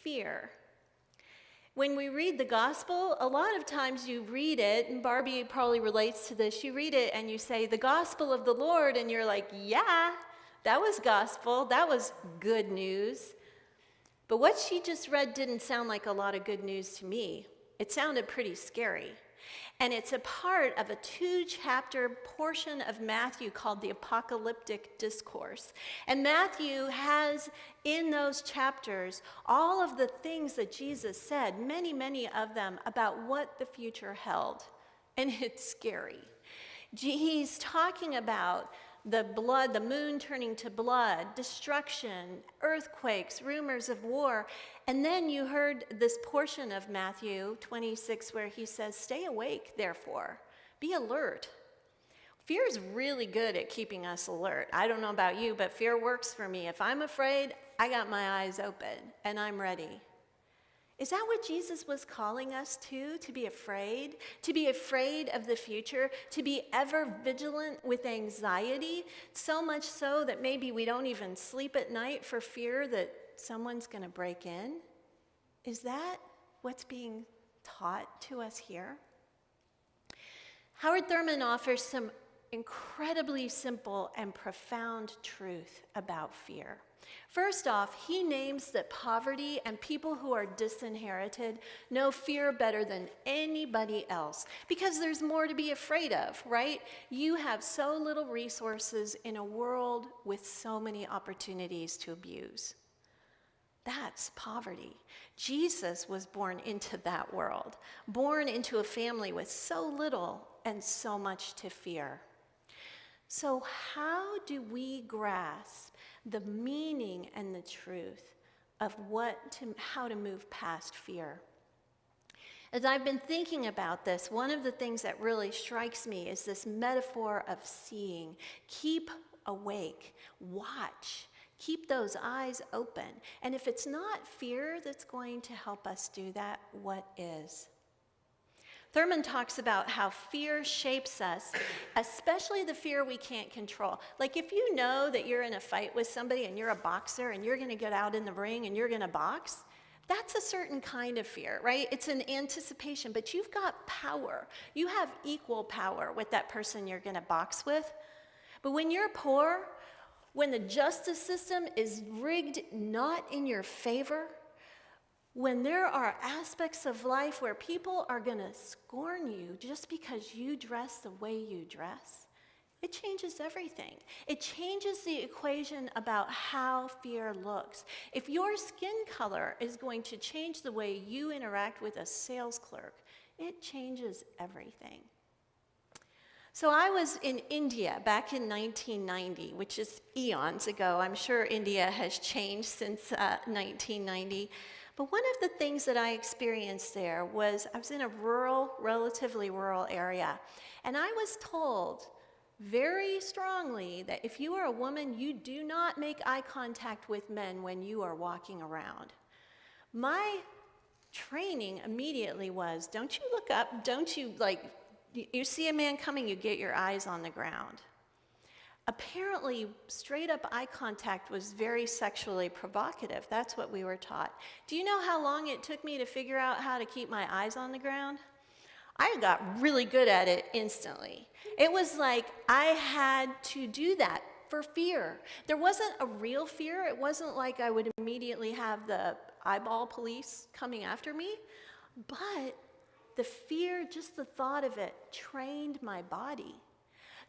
fear. When we read the gospel, a lot of times you read it, and Barbie probably relates to this, you read it and you say, the gospel of the Lord, and you're like, yeah, that was gospel, that was good news. But what she just read didn't sound like a lot of good news to me. It sounded pretty scary. And it's a part of a 2-chapter portion of Matthew called the Apocalyptic Discourse. And Matthew has in those chapters all of the things that Jesus said, many, many of them, about what the future held. And it's scary. He's talking about the blood, the moon turning to blood, destruction, earthquakes, rumors of war. And then you heard this portion of Matthew 26 where he says, stay awake, therefore. Be alert. Fear is really good at keeping us alert. I don't know about you, but fear works for me. If I'm afraid, I got my eyes open and I'm ready. Is that what Jesus was calling us to be afraid? To be afraid of the future? To be ever vigilant with anxiety? So much so that maybe we don't even sleep at night for fear that someone's going to break in? Is that what's being taught to us here? Howard Thurman offers some incredibly simple and profound truth about fear. First off, he names that poverty and people who are disinherited know fear better than anybody else because there's more to be afraid of, right? You have so little resources in a world with so many opportunities to abuse. That's poverty. Jesus was born into that world, born into a family with so little and so much to fear. So how do we grasp the meaning and the truth of how to move past fear? As I've been thinking about this, one of the things that really strikes me is this metaphor of seeing. Keep awake, watch, keep those eyes open. And if it's not fear that's going to help us do that, what is? Thurman talks about how fear shapes us, especially the fear we can't control. Like if you know that you're in a fight with somebody and you're a boxer and you're going to get out in the ring and you're going to box, that's a certain kind of fear, right? It's an anticipation, but you've got power. You have equal power with that person you're going to box with. But when you're poor, when the justice system is rigged not in your favor, when there are aspects of life where people are going to scorn you just because you dress the way you dress, it changes everything. It changes the equation about how fear looks. If your skin color is going to change the way you interact with a sales clerk, it changes everything. So I was in India back in 1990, which is eons ago. I'm sure India has changed since 1990. But one of the things that I experienced there was I was in a relatively rural area, and I was told very strongly that if you are a woman, you do not make eye contact with men when you are walking around. My training immediately was, don't you look up, don't you you see a man coming, you get your eyes on the ground. Apparently, straight up eye contact was very sexually provocative. That's what we were taught. Do you know how long it took me to figure out how to keep my eyes on the ground? I got really good at it instantly. It was like I had to do that for fear. There wasn't a real fear. It wasn't like I would immediately have the eyeball police coming after me, but the fear, just the thought of it, trained my body.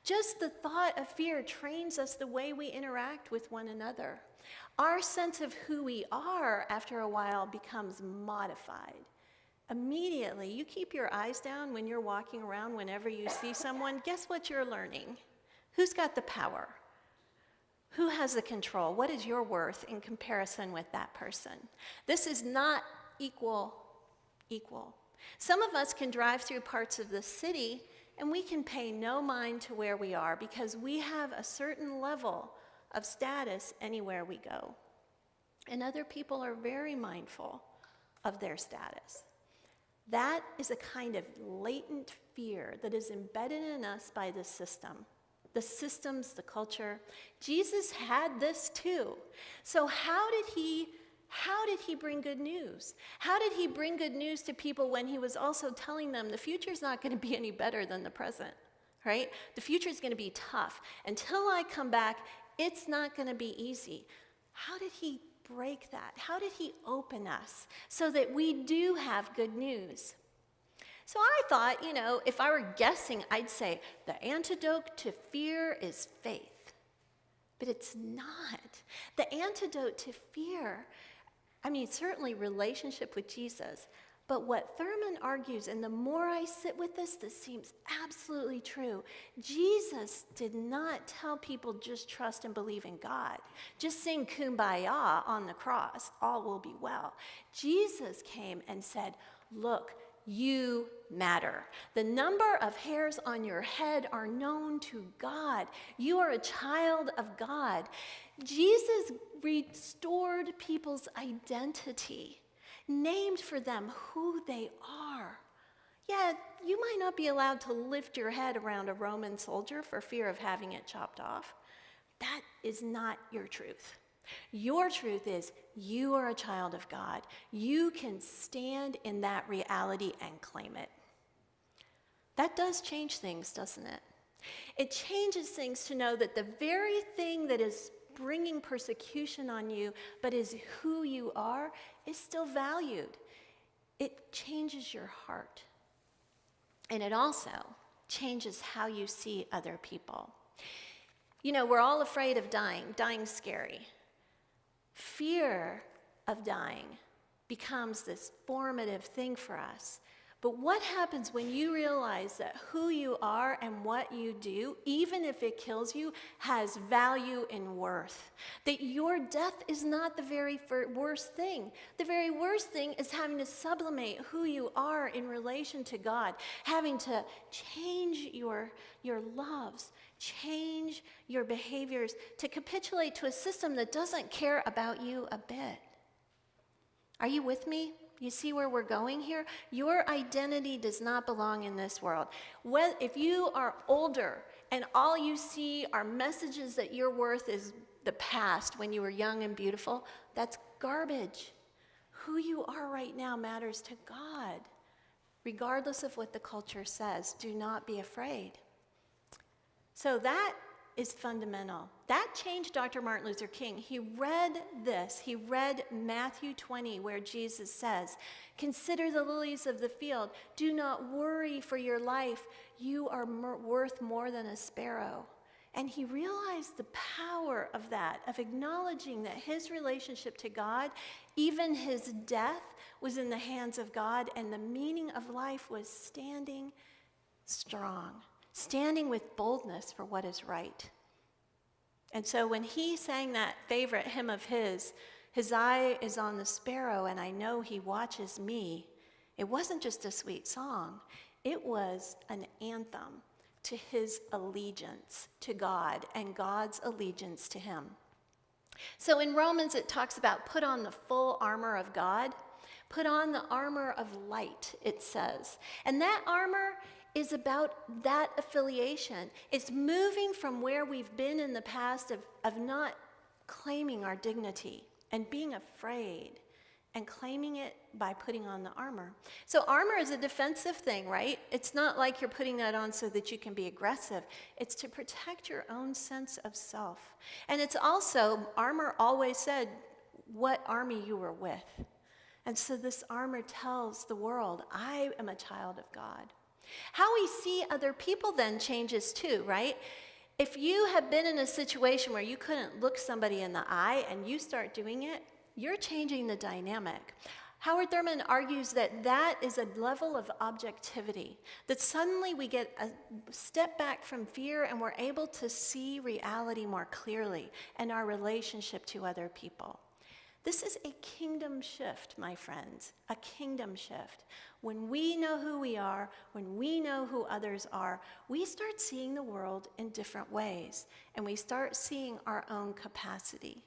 Just the thought of fear trains us the way we interact with one another. Our sense of who we are, after a while, becomes modified. Immediately, you keep your eyes down when you're walking around whenever you see someone. Guess what you're learning? Who's got the power? Who has the control? What is your worth in comparison with that person? This is not equal. Some of us can drive through parts of the city and we can pay no mind to where we are because we have a certain level of status anywhere we go. And other people are very mindful of their status. That is a kind of latent fear that is embedded in us by the system. The systems, the culture. Jesus had this too. So how did he how did he bring good news? How did he bring good news to people when he was also telling them the future's not going to be any better than the present, right? The future is going to be tough. Until I come back, it's not going to be easy. How did he break that? How did he open us so that we do have good news? So I thought, if I were guessing, I'd say the antidote to fear is faith. But it's not. The antidote to fear, certainly relationship with Jesus. But what Thurman argues, and the more I sit with this seems absolutely true. Jesus did not tell people just trust and believe in God. Just sing kumbaya on the cross, all will be well. Jesus came and said, look, you matter. The number of hairs on your head are known to God. You are a child of God. Jesus restored people's identity, named for them who they are. Yeah, you might not be allowed to lift your head around a Roman soldier for fear of having it chopped off. That is not your truth. Your truth is you are a child of God. You can stand in that reality and claim it. That does change things, doesn't it? It changes things to know that the very thing that is bringing persecution on you, but is who you are, is still valued. It changes your heart. And it also changes how you see other people. We're all afraid of dying. Dying's scary. Fear of dying becomes this formative thing for us. But what happens when you realize that who you are and what you do, even if it kills you, has value and worth? That your death is not the very worst thing. The very worst thing is having to sublimate who you are in relation to God, having to change your loves, change your behaviors, to capitulate to a system that doesn't care about you a bit. Are you with me? You see where we're going here? Your identity does not belong in this world. If you are older and all you see are messages that your worth is the past when you were young and beautiful, that's garbage. Who you are right now matters to God. Regardless of what the culture says, do not be afraid. So that is fundamental. That changed Dr. Martin Luther King. He read this. He read Matthew 20, where Jesus says, "Consider the lilies of the field. Do not worry for your life. You are worth more than a sparrow." And he realized the power of that, of acknowledging that his relationship to God, even his death, was in the hands of God, and the meaning of life was standing strong. Standing with boldness for what is right. And so when he sang that favorite hymn of his eye is on the sparrow and I know he watches me, it wasn't just a sweet song. It was an anthem to his allegiance to God and God's allegiance to him. So in Romans it talks about put on the full armor of God. Put on the armor of light, it says. And that armor is about that affiliation. It's moving from where we've been in the past of not claiming our dignity and being afraid and claiming it by putting on the armor. So armor is a defensive thing, right? It's not like you're putting that on so that you can be aggressive. It's to protect your own sense of self. And it's also, armor always said what army you were with. And so this armor tells the world, I am a child of God. How we see other people then changes too, right? If you have been in a situation where you couldn't look somebody in the eye and you start doing it, you're changing the dynamic. Howard Thurman argues that that is a level of objectivity, that suddenly we get a step back from fear and we're able to see reality more clearly and our relationship to other people. This is a kingdom shift, my friends, a kingdom shift. When we know who we are, when we know who others are, we start seeing the world in different ways, and we start seeing our own capacity.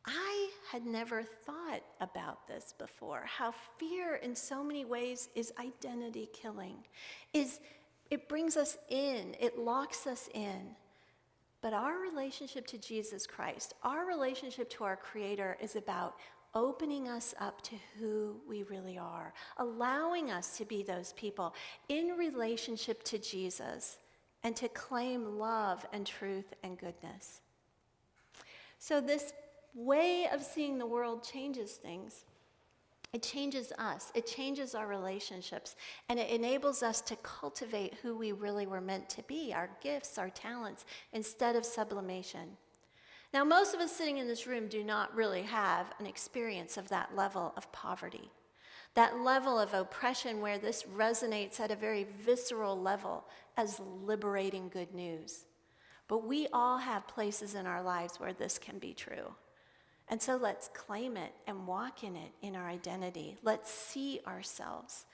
I had never thought about this before, how fear in so many ways is identity killing. It brings us in, it locks us in. But our relationship to Jesus Christ, our relationship to our Creator, is about opening us up to who we really are, allowing us to be those people in relationship to Jesus and to claim love and truth and goodness. So this way of seeing the world changes things. It changes us, it changes our relationships, and it enables us to cultivate who we really were meant to be, our gifts, our talents, instead of sublimation. Now, most of us sitting in this room do not really have an experience of that level of poverty, that level of oppression where this resonates at a very visceral level as liberating good news. But we all have places in our lives where this can be true. And so let's claim it and walk in it in our identity. Let's see ourselves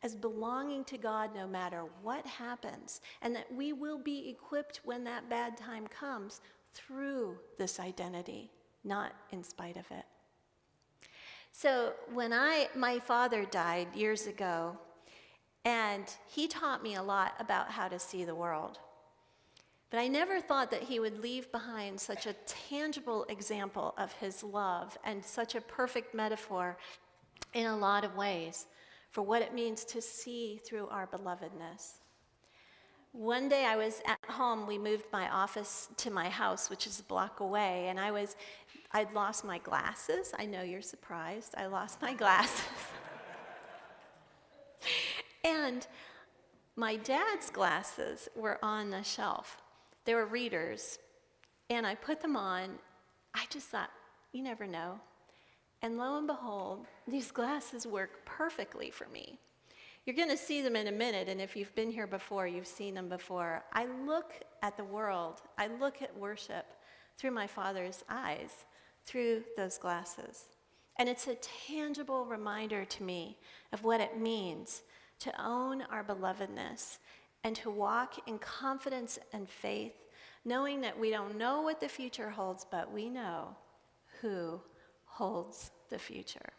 as belonging to God no matter what happens, and that we will be equipped when that bad time comes through this identity, not in spite of it. So when my father died years ago, and he taught me a lot about how to see the world. But I never thought that he would leave behind such a tangible example of his love and such a perfect metaphor in a lot of ways for what it means to see through our belovedness. One day I was at home. We moved my office to my house, which is a block away, and I'd lost my glasses. I know you're surprised. I lost my glasses. And my dad's glasses were on the shelf. They were readers, and I put them on. I just thought, you never know. And lo and behold, these glasses work perfectly for me. You're going to see them in a minute, and if you've been here before, you've seen them before. I look at the world, I look at worship through my Father's eyes, through those glasses. And it's a tangible reminder to me of what it means to own our belovedness and to walk in confidence and faith, knowing that we don't know what the future holds, but we know who holds the future.